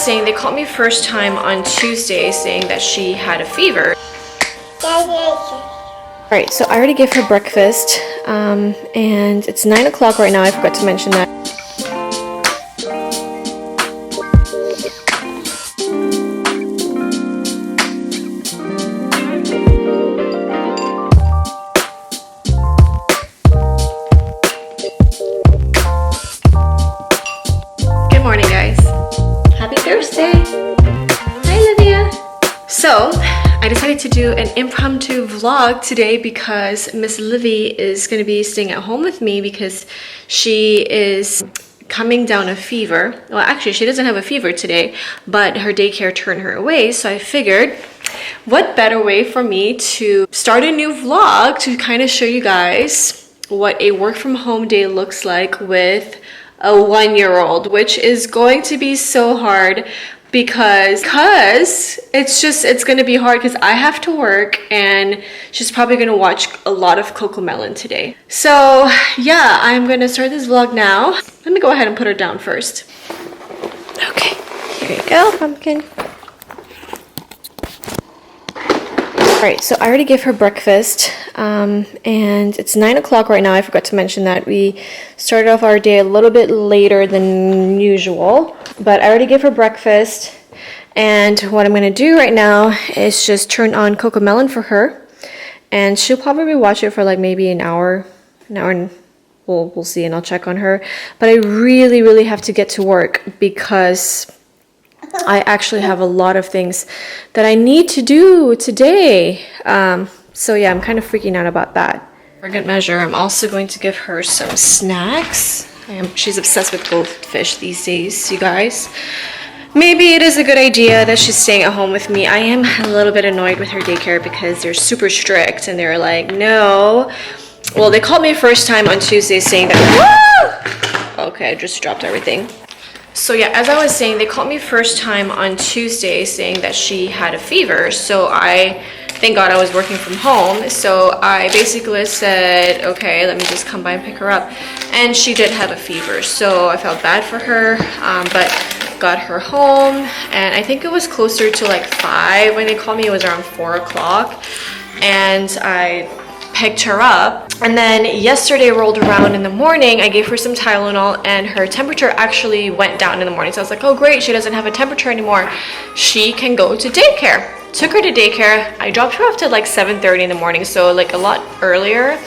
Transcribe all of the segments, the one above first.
saying, they called me first time on Tuesday saying that she had a fever. Alright, so I already gave her breakfast, and it's 9 o'clock right now. I forgot to mention that. Good morning, guys. Happy Thursday. Hi, Olivia. So, I decided to do an impromptu vlog today because Miss Livy is going to be staying at home with me because she is coming down a fever. Well, actually, she doesn't have a fever today, but her daycare turned her away. So I figured, what better way for me to start a new vlog to kind of show you guys what a work from home day looks like with a 1-year-old, which is going to be so hard because it's gonna be hard because I have to work and she's probably gonna watch a lot of Cocomelon today. So yeah, I'm gonna start this vlog now. Let me go ahead and put her down first. Okay, here you go, pumpkin. Alright, so I already gave her breakfast, and it's 9 o'clock right now. I forgot to mention that. We started off our day a little bit later than usual, but I already gave her breakfast, and what I'm going to do right now is just turn on Cocomelon for her, and she'll probably watch it for like maybe an hour and we'll see, and I'll check on her. But I really have to get to work because I actually have a lot of things that I need to do today. So yeah, I'm kind of freaking out about that. For good measure, I'm also going to give her some snacks. She's obsessed with goldfish these days, you guys. Maybe it is a good idea that she's staying at home with me. I am a little bit annoyed with her daycare because they're super strict and they're like, no. Well, they called me first time on Tuesday saying that, woo! Okay, I just dropped everything. So yeah, as I was saying, they called me first time on Tuesday saying that she had a fever. So thank God I was working from home. So I basically said, okay, let me just come by and pick her up. And she did have a fever. So I felt bad for her, but got her home. And I think it was closer to like 5 when they called me. It was around 4 o'clock. And I picked her up, and then yesterday rolled around in the morning. I gave her some Tylenol and her temperature actually went down in the morning. So I was like, oh great, she doesn't have a temperature anymore, she can go to daycare. Took her to daycare. I dropped her off to like 7:30 in the morning, so like a lot earlier,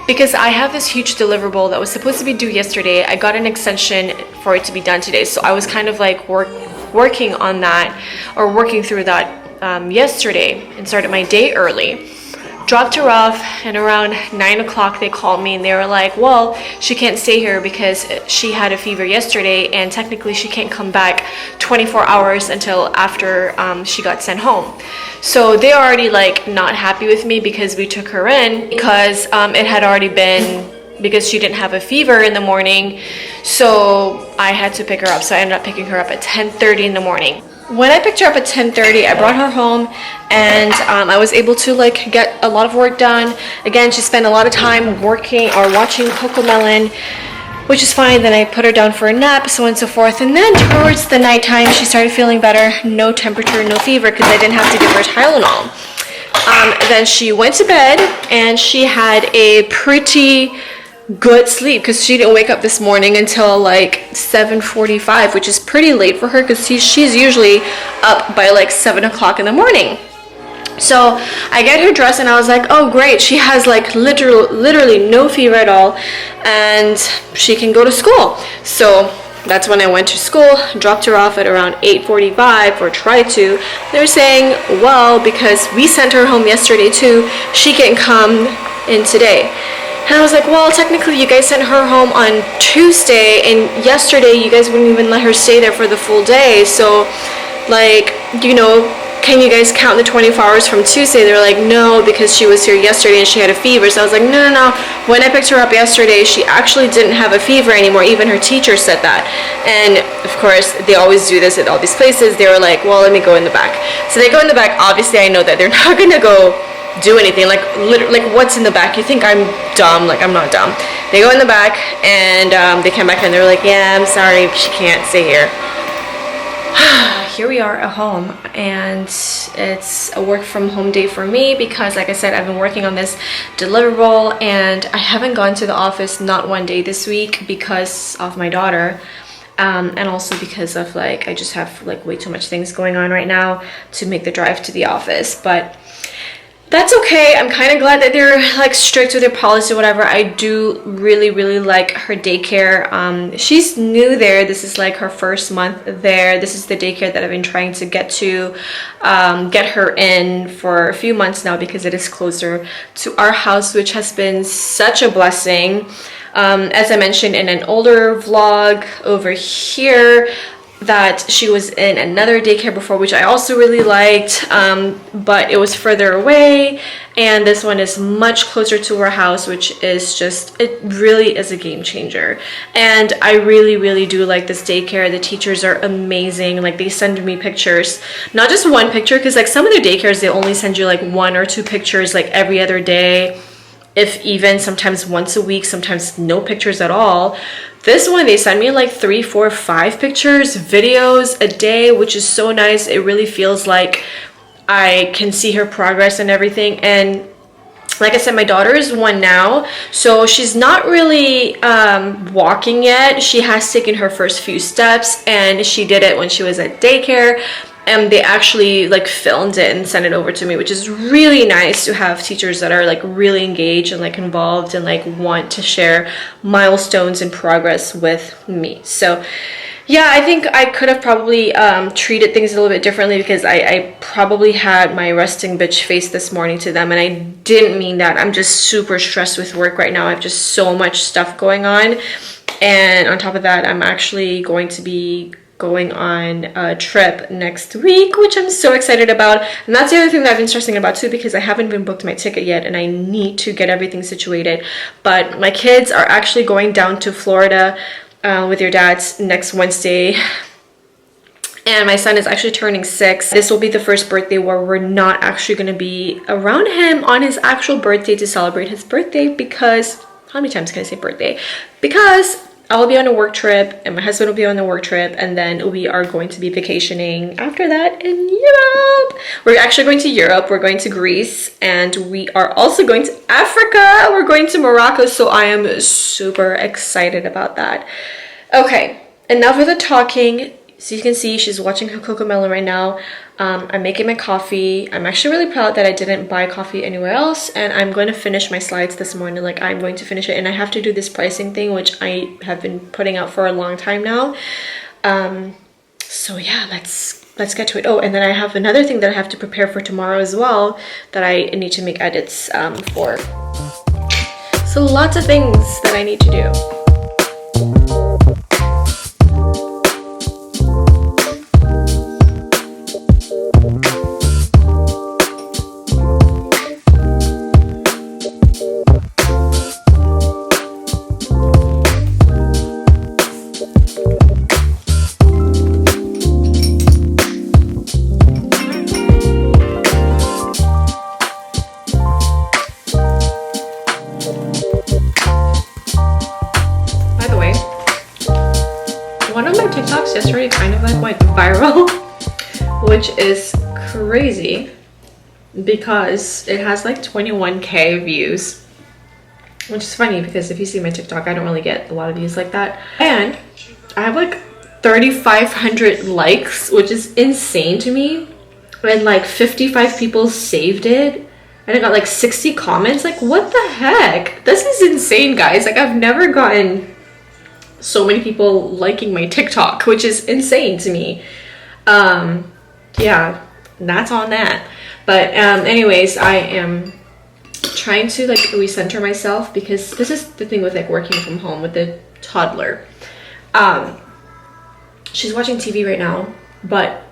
because I have this huge deliverable that was supposed to be due yesterday. I got an extension for it to be done today, so I was kind of like working on that, or working through that yesterday, and started my day early. Dropped her off, and around 9 o'clock they called me and they were like, well, she can't stay here because she had a fever yesterday and technically she can't come back 24 hours until after she got sent home. So they're already like not happy with me because we took her in because it had already been, because she didn't have a fever in the morning, so I had to pick her up. So I ended up picking her up at 10:30 in the morning. When I picked her up at 10:30, I brought her home and I was able to like get a lot of work done. Again, she spent a lot of time working or watching Cocomelon, which is fine. Then I put her down for a nap, so on and so forth. And then towards the nighttime, she started feeling better. No temperature, no fever, because I didn't have to give her Tylenol. Then she went to bed and she had a pretty good sleep because she didn't wake up this morning until like 7:45, which is pretty late for her because she's usually up by like 7 o'clock in the morning. So I get her dressed and I was like, oh great, she has like literally no fever at all and she can go to school. So that's when I went to school, dropped her off at around 8:45, or tried to. They're saying, well, because we sent her home yesterday too, she can come in today. And I was like, well, technically you guys sent her home on Tuesday, and yesterday you guys wouldn't even let her stay there for the full day. So, like, you know, can you guys count the 24 hours from Tuesday? They're like, no, because she was here yesterday and she had a fever. So I was like, no. When I picked her up yesterday, she actually didn't have a fever anymore. Even her teacher said that. And of course, they always do this at all these places. They were like, well, let me go in the back. So they go in the back. Obviously, I know that they're not going to go do anything. Like, literally, like, what's in the back? You think I'm dumb? Like, I'm not dumb. They go in the back and they came back and they were like, yeah, I'm sorry, she can't stay here. here we are at home, and it's a work from home day for me because, like I said, I've been working on this deliverable and I haven't gone to the office not one day this week because of my daughter. And also because of like, I just have like way too much things going on right now to make the drive to the office, but that's okay. I'm kind of glad that they're like strict with their policy, whatever. I do really like her daycare. She's new there. This is like her first month there. This is the daycare that I've been trying to get her in for a few months now because it is closer to our house, which has been such a blessing. As I mentioned in an older vlog over here, that she was in another daycare before, which I also really liked, but it was further away, and this one is much closer to our house, which is just, it really is a game changer. And I really do like this daycare. The teachers are amazing. Like, they send me pictures, not just one picture, because like some of their daycares, they only send you like 1 or 2 pictures like every other day, if even, sometimes once a week, sometimes no pictures at all. This one, they send me like 3, 4, 5 pictures, videos a day, which is so nice. It really feels like I can see her progress and everything. And like I said, my daughter is 1 now, so she's not really walking yet. She has taken her first few steps, and she did it when she was at daycare. And they actually like filmed it and sent it over to me, which is really nice to have teachers that are like really engaged and like involved and like want to share milestones and progress with me. So yeah, I think I could have probably treated things a little bit differently, because I probably had my resting bitch face this morning to them, and I didn't mean that. I'm just super stressed with work right now. I have just so much stuff going on, and on top of that, I'm actually going to be going on a trip next week, which I'm so excited about. And that's the other thing that I've been stressing about too, because I haven't even booked my ticket yet, and I need to get everything situated. But my kids are actually going down to Florida with your dads next Wednesday, and my son is actually turning 6. This will be the first birthday where we're not actually going to be around him on his actual birthday to celebrate his birthday, because how many times can I say birthday? Because I will be on a work trip, and my husband will be on a work trip, and then we are going to be vacationing after that in Europe. We're actually going to Europe. We're going to Greece, and we are also going to Africa. We're going to Morocco, so I am super excited about that. Okay, enough of the talking. So you can see she's watching her Cocomelon right now. I'm making my coffee. I'm actually really proud that I didn't buy coffee anywhere else, and I'm going to finish my slides this morning. Like, I'm going to finish it, and I have to do this pricing thing, which I have been putting out for a long time now. So yeah, let's get to it. Oh, and then I have another thing that I have to prepare for tomorrow as well, that I need to make edits for. So lots of things that I need to do. Yesterday kind of like went viral, which is crazy because it has like 21,000 views, which is funny because if you see my TikTok, I don't really get a lot of views like that, and I have like 3,500 likes, which is insane to me, and like 55 people saved it, and I got like 60 comments. Like, what the heck? This is insane, guys. Like, I've never gotten so many people liking my TikTok, which is insane to me. Yeah, that's on that. But anyways, I am trying to like recenter myself, because this is the thing with like working from home with the toddler. She's watching TV right now, but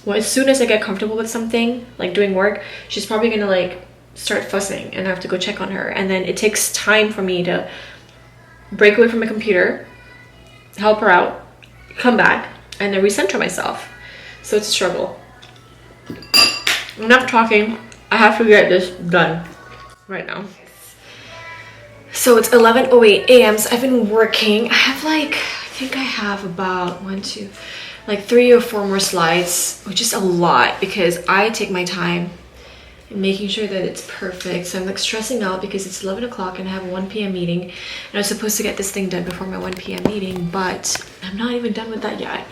as soon as I get comfortable with something, like doing work, she's probably gonna like start fussing, and I have to go check on her, and then it takes time for me to break away from my computer, help her out, come back, and then recenter myself. So it's a struggle. Enough talking. I have to get this done right now. So it's 11:08 a.m. So I've been working. I have like, I think I have about like 3 or 4 more slides, which is a lot because I take my time in making sure that it's perfect. So I'm like stressing out because it's 11 o'clock and I have a 1 p.m. meeting, and I was supposed to get this thing done before my 1 p.m. meeting, but I'm not even done with that yet.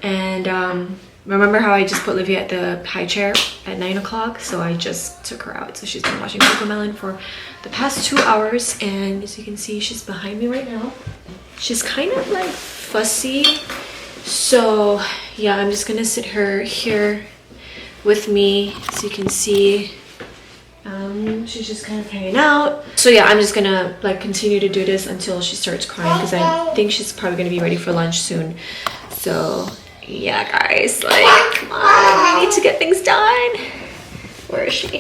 And remember how I just put Livia at the high chair at 9 o'clock? So I just took her out. So she's been watching Cocomelon for the past 2 hours, and as you can see, she's behind me right now. She's kind of like fussy. So yeah, I'm just gonna sit her here with me so you can see. She's just kind of hanging out. So yeah, I'm just gonna like continue to do this until she starts crying, because I think she's probably gonna be ready for lunch soon. So yeah, guys, like, come on, we need to get things done. Where is she?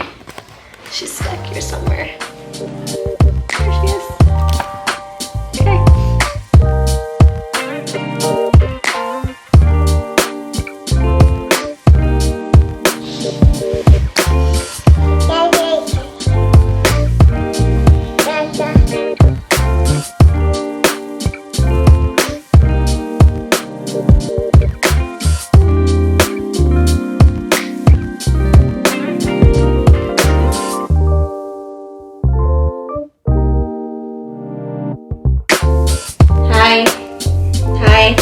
She's stuck here somewhere. There she is. Okay. Hi.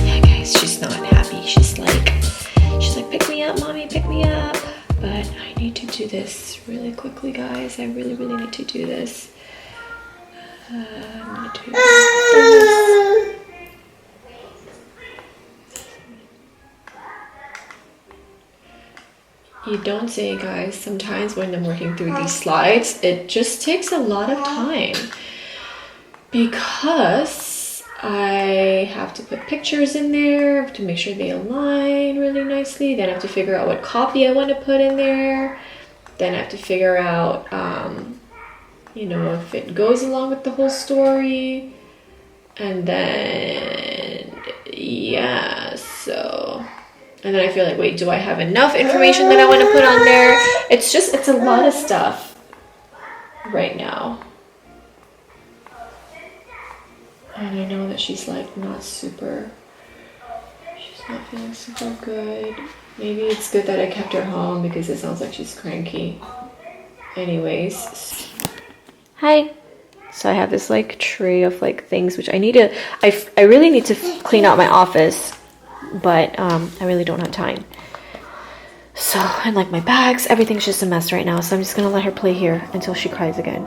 Yeah, guys, she's not happy. She's like, pick me up, mommy, pick me up. But I need to do this really quickly, guys. I really need to do this. I'm gonna do this. You don't say, guys. Sometimes when I'm working through these slides, it just takes a lot of time because I have to put pictures in there to make sure they align really nicely. Then I have to figure out what copy I want to put in there. Then I have to figure out, you know, if it goes along with the whole story. And then, yeah, so... And then I feel like, wait, do I have enough information that I want to put on there? It's a lot of stuff right now. And I know that she's like she's not feeling super good. Maybe it's good that I kept her home because it sounds like she's cranky. Anyways. Hi. So I have this like tray of like things which I really need to clean out my office, but I really don't have time. So, and like my bags, everything's just a mess right now. So I'm just gonna let her play here until she cries again.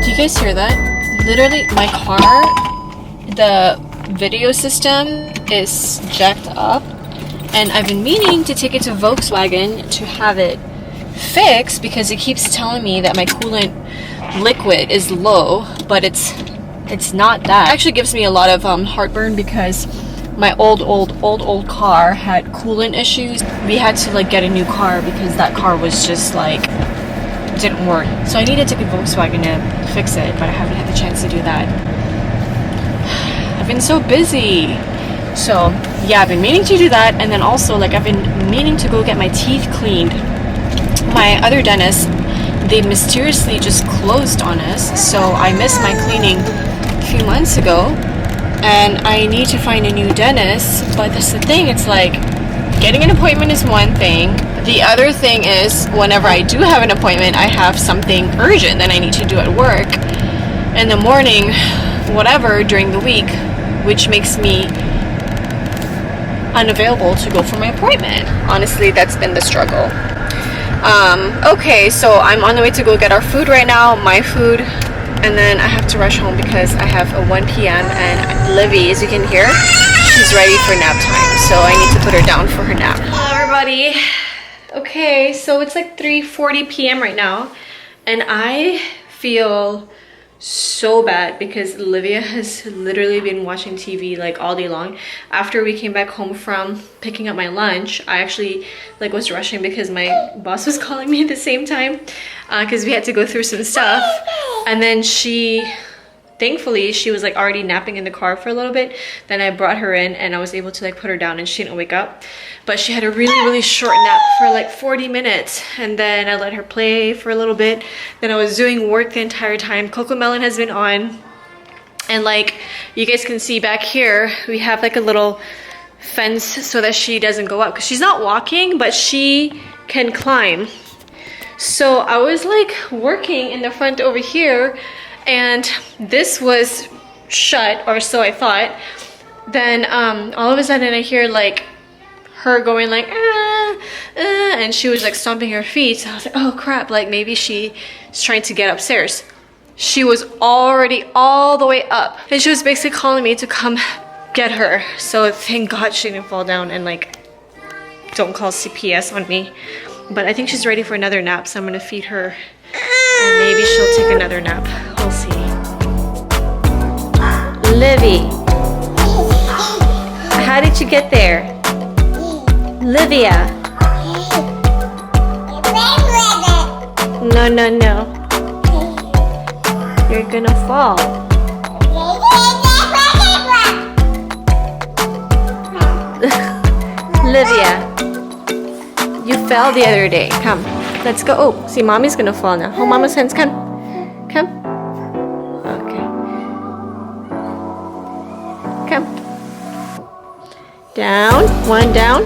You guys hear that? Literally, my car, the video system is jacked up, and I've been meaning to take it to Volkswagen to have it fixed because it keeps telling me that my coolant liquid is low, but it's not that. It actually gives me a lot of heartburn because my old car had coolant issues. We had to like get a new car because that car was just like didn't work. So I needed to get Volkswagen to fix it, but I haven't had the chance to do that. I've been so busy. So yeah, I've been meaning to do that, and then also like I've been meaning to go get my teeth cleaned. My other dentist, they mysteriously just closed on us, so I missed my cleaning a few months ago, and I need to find a new dentist. But that's the thing, it's like getting an appointment is one thing. The other thing is whenever I do have an appointment, I have something urgent that I need to do at work in the morning, whatever, during the week, which makes me unavailable to go for my appointment. Honestly, that's been the struggle. Okay, so I'm on the way to go get our food right now, my food, and then I have to rush home because I have a 1 p.m. and Livy, as you can hear, she's ready for nap time, so I need to put her down for her nap. Hello everybody. Okay, so it's like 3:40 p.m. right now, and I feel so bad because Olivia has literally been watching TV like all day long. After we came back home from picking up my lunch, I actually like was rushing because my boss was calling me at the same time because we had to go through some stuff, and then thankfully she was like already napping in the car for a little bit. Then I brought her in and I was able to like put her down and she didn't wake up, but she had a really short nap for like 40 minutes, and then I let her play for a little bit. Then I was doing work the entire time. Coco Melon has been on, and like you guys can see back here we have like a little fence so that she doesn't go up because she's not walking but she can climb. So I was like working in the front over here and this was shut, or so I thought. Then all of a sudden I hear like her going like and she was like stomping her feet. So I was like, oh crap, like maybe she's trying to get upstairs. She was already all the way up and she was basically calling me to come get her. So thank God she didn't fall down and like don't call CPS on me. But I think she's ready for another nap, so I'm gonna feed her and maybe she'll take another nap. We'll see. Livy, how did you get there? Livia. No. You're gonna fall. Livia, you fell the other day. Come, let's go. Oh, see, mommy's gonna fall now. Hold mama's hands. Come. Okay. Come. Down. One down.